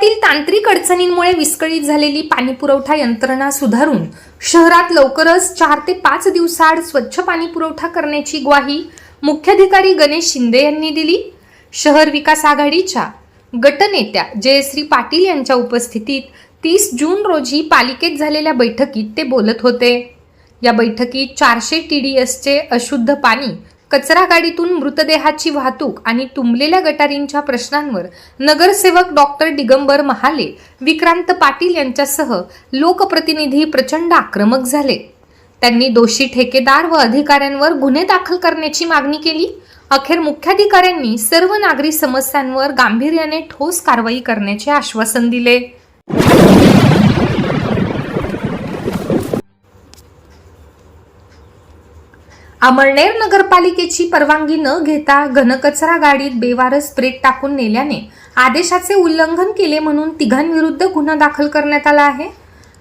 शहरातील तांत्रिक अडचणींमुळे विस्कळीत झालेली पाणीपुरवठा यंत्रणा सुधारून शहरात लवकरच 4 ते 5 दिवसाआड स्वच्छ पाणीपुरवठा करण्याची ग्वाही मुख्याधिकारी गणेश शिंदे यांनी दिली। शहर विकास आघाडीच्या गटनेत्या जयश्री पाटील यांच्या उपस्थितीत 30 जून रोजी पालिकेत झालेल्या बैठकीत ते बोलत होते। या बैठकीत 400 TDSचे अशुद्ध पाणी, कचरा गाडीतून मृतदेहाची वाहतूक आणि तुंबलेल्या गटारींच्या प्रश्नांवर नगरसेवक डॉक्टर दिगंबर महाले, विक्रांत पाटील यांच्यासह लोकप्रतिनिधी प्रचंड आक्रमक झाले। त्यांनी दोषी ठेकेदार व अधिकाऱ्यांवर गुन्हे दाखल करण्याची मागणी केली। अखेर मुख्याधिकाऱ्यांनी सर्व नागरी समस्यांवर गांभीर्याने ठोस कारवाई करण्याचे आश्वासन दिले। अमळनेर नगरपालिकेची परवानगी न घेता घनकचरा गाडीत बेवारस प्रेत टाकून नेल्याने आदेशाचे उल्लंघन केले म्हणून तिघांविरुद्ध गुन्हा दाखल करण्यात आला आहे।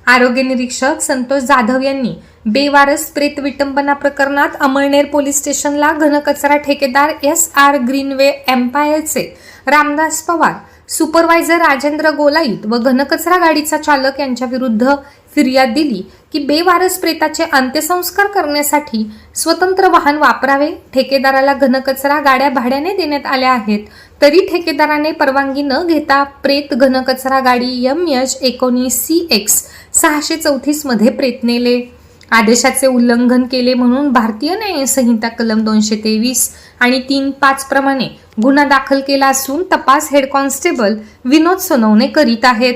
आरोग्य निरीक्षक संतोष जाधव यांनी बेवारस प्रेत विटंबना प्रकरणात अमळनेर पोलीस स्टेशनला घनकचरा ठेकेदार SR Greenway एम्पायरचे Ramdas Pawar, supervisor Rajendra Golait व घनकचरा गाडीचा चालक यांच्या विरुद्ध फिर्याद दिली की बेवारस प्रेताचे अंत्यसंस्कार करण्यासाठी स्वतंत्र वाहन वापरावे। ठेकेदाराला घनकचरा गाड्या भाड्याने देण्यात आल्या आहेत, तरी ठेकेदाराने परवानगी न घेता प्रेत घनकचरा गाडी MH19CX 634 मध्ये प्रेत नेले। आदेशाचे उल्लंघन केले म्हणून भारतीय न्याय संहिता कलम 223 आणि 3-5 प्रमाणे गुन्हा दाखल केला असून तपास हेड कॉन्स्टेबल विनोद सोनवणे करीत आहेत।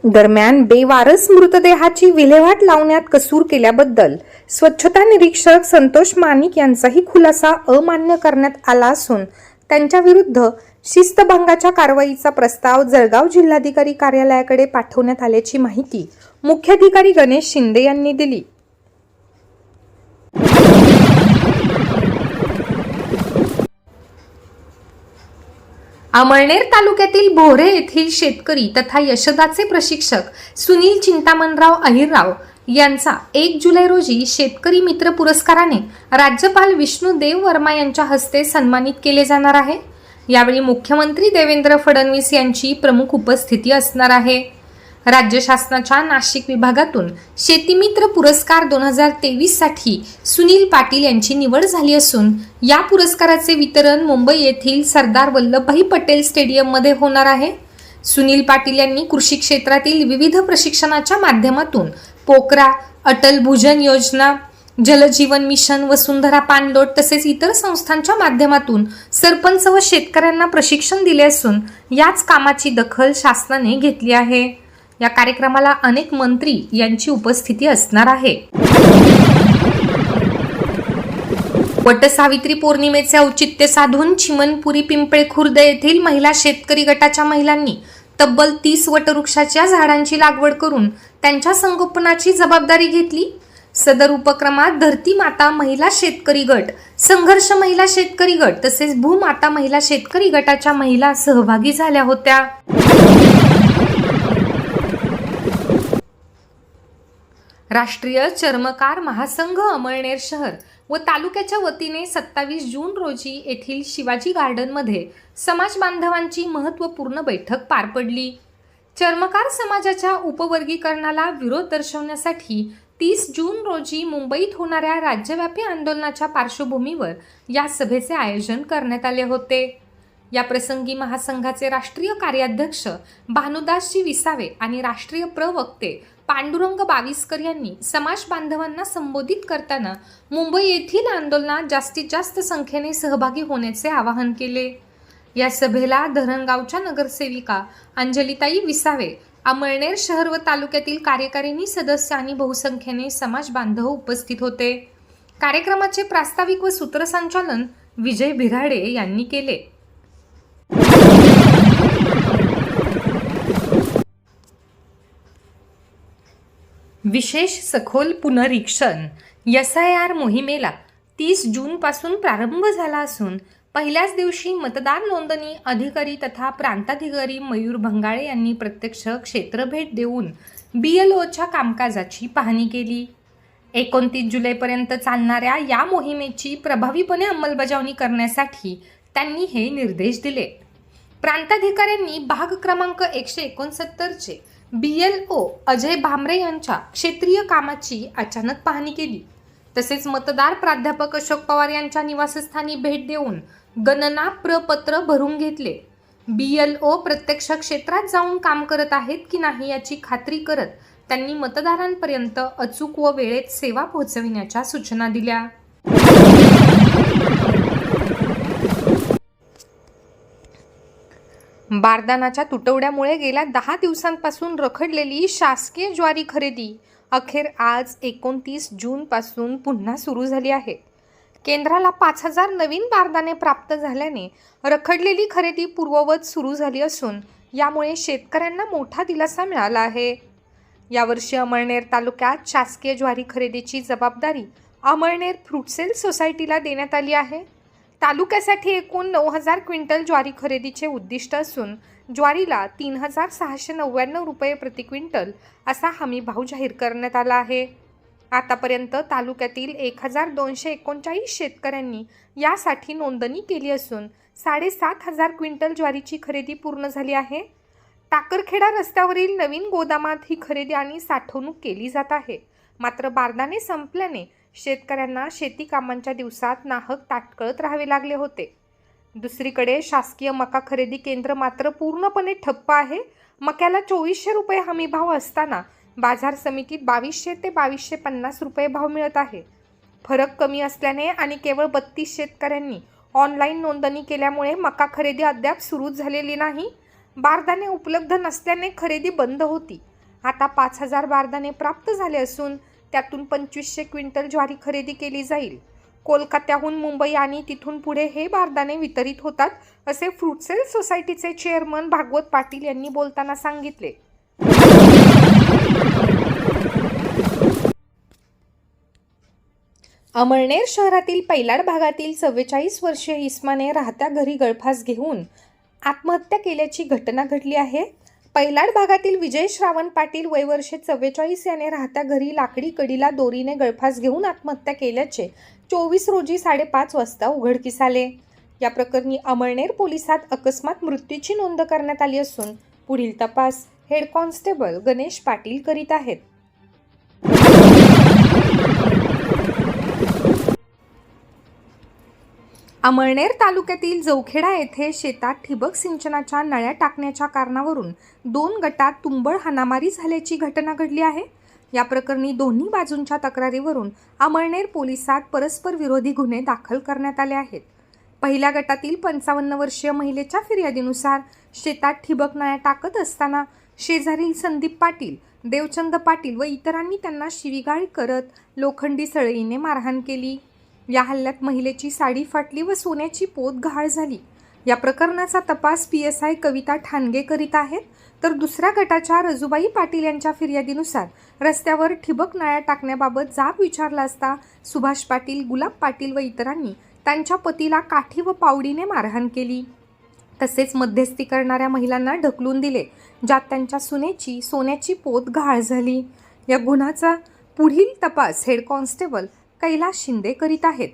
दरम्यान बेवारस मृतदेहाची विल्हेवाट लावण्यात कसूर केल्याबद्दल स्वच्छता निरीक्षक संतोष मानिक यांचाही खुलासा अमान्य करण्यात आला असून त्यांच्या विरुद्ध शिस्तभंगाच्या कारवाईचा प्रस्ताव जळगाव जिल्हाधिकारी कार्यालयाकडे पाठवण्यात आल्याची माहिती मुख्याधिकारी गणेश शिंदे यांनी दिली। अमळनेर तालुक्यातील भोरे येथील शेतकरी तथा यशदाचे प्रशिक्षक सुनील चिंतामणराव अहिरराव यांचा 1 जुलै रोजी शेतकरी मित्र पुरस्काराने राज्यपाल विष्णू देव वर्मा यांच्या हस्ते सन्मानित केले जाणार आहे। यावेळी मुख्यमंत्री देवेंद्र फडणवीस यांची प्रमुख उपस्थिती असणार आहे। राज्य शासनाच्या नाशिक विभागातून शेतीमित्र पुरस्कार 2023 साठी सुनील पाटील यांची निवड झाली असून या पुरस्काराचे वितरण मुंबई येथील सरदार वल्लभभाई पटेल स्टेडियम मध्ये होणार आहे। सुनील पाटील यांनी कृषी क्षेत्रातील विविध प्रशिक्षणाच्या माध्यमातून पोकरा, अटल भूजल योजना, जलजीवन मिशन, वसुंधरा पाणलोट तसेच इतर संस्थांच्या माध्यमातून सरपंच व शेतकऱ्यांना प्रशिक्षण दिले असून याच कामाची दखल शासनाने घेतली आहे। या कार्यक्रमाला अनेक मंत्री यांची उपस्थिती असणार आहे। वटसावित्री पौर्णिमेचे औचित्य साधून चिमनपुरी पिंपळे खुर्द येथील महिला शेतकरी गटाच्या महिलांनी तब्बल 30 वटवृक्षाच्या झाडांची लागवड करून त्यांच्या संगोपनाची जबाबदारी घेतली। सदर उपक्रमात धरती माता महिला शेतकरी गट, संघर्ष महिला शेतकरी गट तसेच भूमाता महिला शेतकरी गटाच्या महिला सहभागी झाल्या होत्या। राष्ट्रीय चर्मकार महासंघ अमळनेर शहर व तालुक्याच्या वतीने 27 जून रोजी येथील शिवाजी गार्डन मध्ये समाज बांधवांची महत्त्वपूर्ण बैठक पार पडली। चर्मकार समाजाच्या उपवर्गीकरणाला विरोध दर्शवण्यासाठी 30 जून रोजी मुंबईत होणाऱ्या राज्यव्यापी आंदोलनाच्या पार्श्वभूमीवर या सभेचे आयोजन करण्यात आले होते। या प्रसंगी महासंघाचे राष्ट्रीय कार्याध्यक्ष भानुदासजी विसावे आणि राष्ट्रीय प्रवक्ते पांडुरंग बाविस्कर यांनी समाज बांधवांना संबोधित करताना मुंबई येथील आंदोलनात जास्तीत जास्त संख्येने सहभागी होण्याचे आवाहन केले। या सभेला धरणगावच्या नगरसेविका अंजलिताई विसावे, अमळनेर शहर व तालुक्यातील कार्यकारिणी सदस्य आणि बहुसंख्येने समाज बांधव उपस्थित होते। कार्यक्रमाचे प्रास्ताविक व सूत्रसंचालन विजय भिराडे यांनी केले। विशेष सखोल पुनरीक्षण SIR मोहिमेला 30 जून पासून प्रारंभ झाला असून पहिल्याच दिवशी मतदार नोंदणी अधिकारी तथा प्रांताधिकारी मयूर भंगाळे यांनी प्रत्यक्ष क्षेत्रभेट देऊन BLOच्या कामकाजाची पाहणी केली। 29 जुलैपर्यंत चालणाऱ्या या मोहिमेची प्रभावीपणे अंमलबजावणी करण्यासाठी त्यांनी हे निर्देश दिले. प्रांताधिकाऱ्यांनी भाग क्रमांक 169चे BLO अजय भामरे यांच्या क्षेत्रीय कामाची अचानक पाहणी केली. तसेच मतदार प्राध्यापक अशोक पवार यांच्या निवासस्थानी भेट देऊन गणना प्रपत्र भरून घेतले. BLO प्रत्यक्ष क्षेत्रात जाऊन काम करत आहेत की नाही याची खात्री करत त्यांनी मतदारांपर्यंत अचूक व वेळेत सेवा पोहोचविण्याच्या सूचना दिल्या. बारदानाच्या तुटवड्यामुळे गेल्या 10 दिवसांपासून रखडलेली शासकीय ज्वारी खरेदी अखेर आज 29 जूनपासून पुन्हा सुरू झाली आहे. केंद्राला 5000 नवीन बारदाने प्राप्त झाल्याने रखडलेली खरेदी पूर्ववत सुरू झाली असून यामुळे शेतकऱ्यांना मोठा दिलासा मिळाला आहे. यावर्षी अमळनेर तालुक्यात शासकीय ज्वारी खरेदीची जबाबदारी अमळनेर फ्रूट सेल सोसायटीला देण्यात आली आहे. तालुक्यासाठी एकूण 9000 क्विंटल ज्वारी खरेदीचे उद्दिष्ट असून ज्वारीला 3699 रुपये प्रति क्विंटल असा हमीभाव जाहीर करण्यात आला आहे. आतापर्यंत तालुक्यातील 1239 शेतकऱ्यांनी यासाठी नोंदणी केली असून 7500 क्विंटल ज्वारीची खरेदी पूर्ण झाली आहे. टाकरखेडा रस्त्यावरील नवीन गोदामात ही खरेदी आणि साठवणूक केली जात आहे. मात्र बारदाने संपल्याने शेतकऱ्यांना शेती कामांच्या दिवसात नाहक ताटकळत राहावे लागले होते. दुसरीकडे शासकीय मका खरेदी केंद्र मात्र पूर्णपणे ठप्प आहे. मक्याला 2400 रुपये हमीभाव असताना बाजार समितीत 2200 ते 2250 रुपये भाव मिळत आहे. फरक कमी असल्याने आणि केवळ 32 शेतकऱ्यांनी ऑनलाईन नोंदणी केल्यामुळे मका खरेदी अद्याप सुरू झालेली नाही. बारदाने उपलब्ध नसल्याने खरेदी बंद होती. आता 5000 बारदाने प्राप्त झाले असून त्यातून 2500 क्विंटल ज्वारी खरेदी केली जाईल. कोलकात्याहून मुंबई आणि तिथून पुढे हे बारदाने वितरित होतात असे फ्रूट सेल सोसायटीचे चेअरमन भागवत पाटील यांनी बोलताना सांगितले. अमळनेर शहरातील पैलाड भागातील 44 वर्षीय इस्माने राहत्या घरी गळफास घेऊन आत्महत्या केल्याची घटना घडली आहे. पैलाड भागातील विजय श्रावण पाटील वय वर्षे 44 याने राहत्या घरी लाकडी कडीला दोरीने गळफास घेऊन आत्महत्या केल्याचे 24 रोजी 5:30 वाजता उघडकीस आले. या प्रकरणी अमळनेर पोलिसात अकस्मात मृत्यूची नोंद करण्यात आली असून पुढील तपास हेड कॉन्स्टेबल गणेश पाटील करीत आहेत. अमळनेर तालुक्यातील जवखेडा येथे शेतात ठिबक सिंचनाच्या नळ्या टाकण्याच्या कारणावरून 2 गटात तुंबळ हाणामारी झाल्याची घटना घडली आहे. या प्रकरणी दोन्ही बाजूंच्या तक्रारीवरून अमळनेर पोलिसात परस्पर विरोधी गुन्हे दाखल करण्यात आले आहेत. पहिल्या गटातील 55 वर्षीय महिलेच्या फिर्यादीनुसार शेतात ठिबक नळ्या टाकत असताना शेजारील संदीप पाटील, देवचंद पाटील व इतरांनी त्यांना शिवीगाळ करत लोखंडी सळईने मारहाण केली. या हल्ल्यात महिलेची साडी फाटली व सोन्याची पोत गहाळ झाली. या प्रकरणाचा तपास PSI कविता ठाणगे करीत आहेत. तर दुसऱ्या गटाच्या रजुबाई पाटील यांच्या फिर्यादीनुसार रस्त्यावर ठिबक नळ्या टाकण्याबाबत जाब विचारला असता सुभाष पाटील, गुलाब पाटील व इतरांनी त्यांच्या पतीला काठी व पावडीने मारहाण केली. तसेच मध्यस्थी करणाऱ्या महिलांना ढकलून दिले, ज्यात त्यांच्या सुनेची सोन्याची पोत गहाळ झाली. या गुन्ह्याचा पुढील तपास हेड कॉन्स्टेबल कैलास शिंदे करीत आहेत.